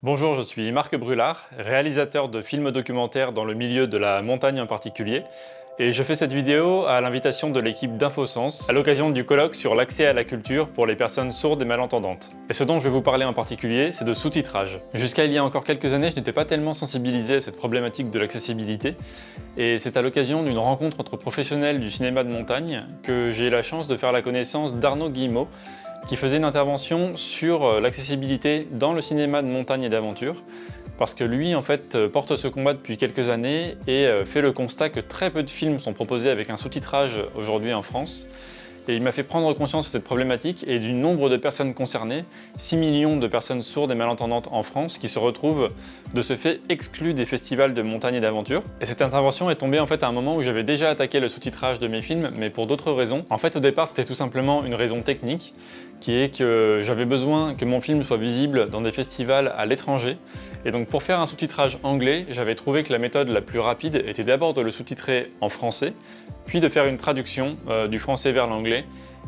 Bonjour, je suis Marc Brulard, réalisateur de films documentaires dans le milieu de la montagne en particulier, et je fais cette vidéo à l'invitation de l'équipe d'InfoSens, à l'occasion du colloque sur l'accès à la culture pour les personnes sourdes et malentendantes. Et ce dont je vais vous parler en particulier, c'est de sous-titrage. Jusqu'à il y a encore quelques années, je n'étais pas tellement sensibilisé à cette problématique de l'accessibilité, et c'est à l'occasion d'une rencontre entre professionnels du cinéma de montagne que j'ai eu la chance de faire la connaissance d'Arnaud Guillemot, qui faisait une intervention sur l'accessibilité dans le cinéma de montagne et d'aventure, parce que lui, en fait, porte ce combat depuis quelques années et fait le constat que très peu de films sont proposés avec un sous-titrage aujourd'hui en France. Et il m'a fait prendre conscience de cette problématique et du nombre de personnes concernées, 6 millions de personnes sourdes et malentendantes en France, qui se retrouvent de ce fait exclues des festivals de montagne et d'aventure. Et cette intervention est tombée en fait à un moment où j'avais déjà attaqué le sous-titrage de mes films, mais pour d'autres raisons. En fait, au départ, c'était tout simplement une raison technique, qui est que j'avais besoin que mon film soit visible dans des festivals à l'étranger. Et donc pour faire un sous-titrage anglais, j'avais trouvé que la méthode la plus rapide était d'abord de le sous-titrer en français, puis de faire une traduction du français vers l'anglais,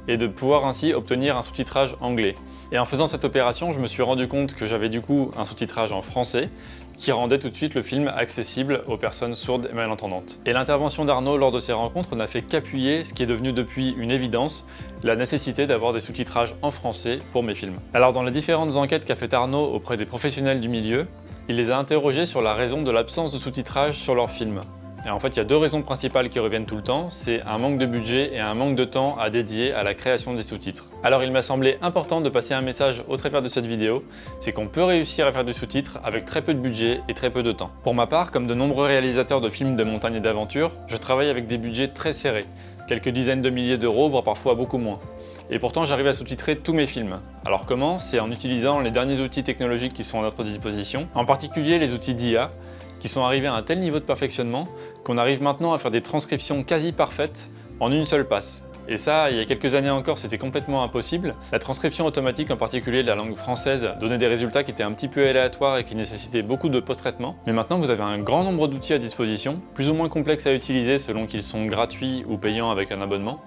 et de pouvoir ainsi obtenir un sous-titrage anglais. Et en faisant cette opération, je me suis rendu compte que j'avais du coup un sous-titrage en français, qui rendait tout de suite le film accessible aux personnes sourdes et malentendantes. Et l'intervention d'Arnaud lors de ces rencontres n'a fait qu'appuyer ce qui est devenu depuis une évidence, la nécessité d'avoir des sous-titrages en français pour mes films. Alors dans les différentes enquêtes qu'a fait Arnaud auprès des professionnels du milieu, il les a interrogés sur la raison de l'absence de sous-titrage sur leurs films. Et en fait, il y a deux raisons principales qui reviennent tout le temps, c'est un manque de budget et un manque de temps à dédier à la création des sous-titres. Alors il m'a semblé important de passer un message au travers de cette vidéo, c'est qu'on peut réussir à faire du sous-titre avec très peu de budget et très peu de temps. Pour ma part, comme de nombreux réalisateurs de films de montagne et d'aventure, je travaille avec des budgets très serrés, quelques dizaines de milliers d'euros, voire parfois beaucoup moins. Et pourtant, j'arrive à sous-titrer tous mes films. Alors comment? C'est en utilisant les derniers outils technologiques qui sont à notre disposition, en particulier les outils d'IA, qui sont arrivés à un tel niveau de perfectionnement qu'on arrive maintenant à faire des transcriptions quasi parfaites en une seule passe. Et ça, il y a quelques années encore, c'était complètement impossible. La transcription automatique, en particulier de la langue française, donnait des résultats qui étaient un petit peu aléatoires et qui nécessitaient beaucoup de post-traitement. Mais maintenant, vous avez un grand nombre d'outils à disposition, plus ou moins complexes à utiliser selon qu'ils sont gratuits ou payants avec un abonnement,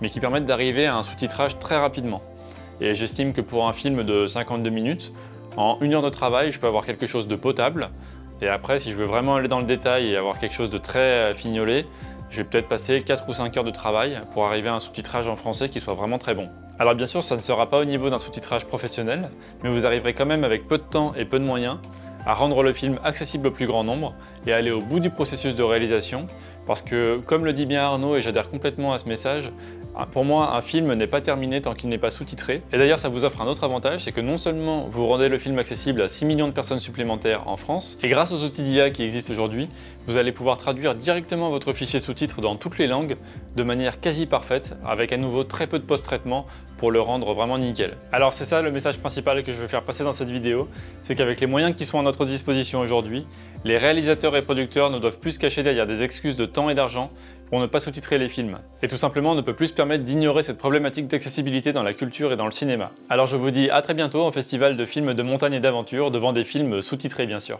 mais qui permettent d'arriver à un sous-titrage très rapidement. Et j'estime que pour un film de 52 minutes, en 1 heure de travail, je peux avoir quelque chose de potable. Et après, si je veux vraiment aller dans le détail et avoir quelque chose de très fignolé, je vais peut-être passer 4 ou 5 heures de travail pour arriver à un sous-titrage en français qui soit vraiment très bon. Alors bien sûr, ça ne sera pas au niveau d'un sous-titrage professionnel, mais vous arriverez quand même avec peu de temps et peu de moyens à rendre le film accessible au plus grand nombre et à aller au bout du processus de réalisation, parce que, comme le dit bien Arnaud, et j'adhère complètement à ce message, pour moi, un film n'est pas terminé tant qu'il n'est pas sous-titré. Et d'ailleurs, ça vous offre un autre avantage, c'est que non seulement vous rendez le film accessible à 6 millions de personnes supplémentaires en France, et grâce aux outils d'IA qui existent aujourd'hui, vous allez pouvoir traduire directement votre fichier de sous-titres dans toutes les langues, de manière quasi parfaite, avec à nouveau très peu de post-traitement pour le rendre vraiment nickel. Alors c'est ça le message principal que je veux faire passer dans cette vidéo, c'est qu'avec les moyens qui sont à notre disposition aujourd'hui, les réalisateurs et producteurs ne doivent plus se cacher derrière des excuses de temps et d'argent pour ne pas sous-titrer les films, et tout simplement ne peut plus se permettre d'ignorer cette problématique d'accessibilité dans la culture et dans le cinéma. Alors je vous dis à très bientôt en festival de films de montagne et d'aventure devant des films sous-titrés bien sûr.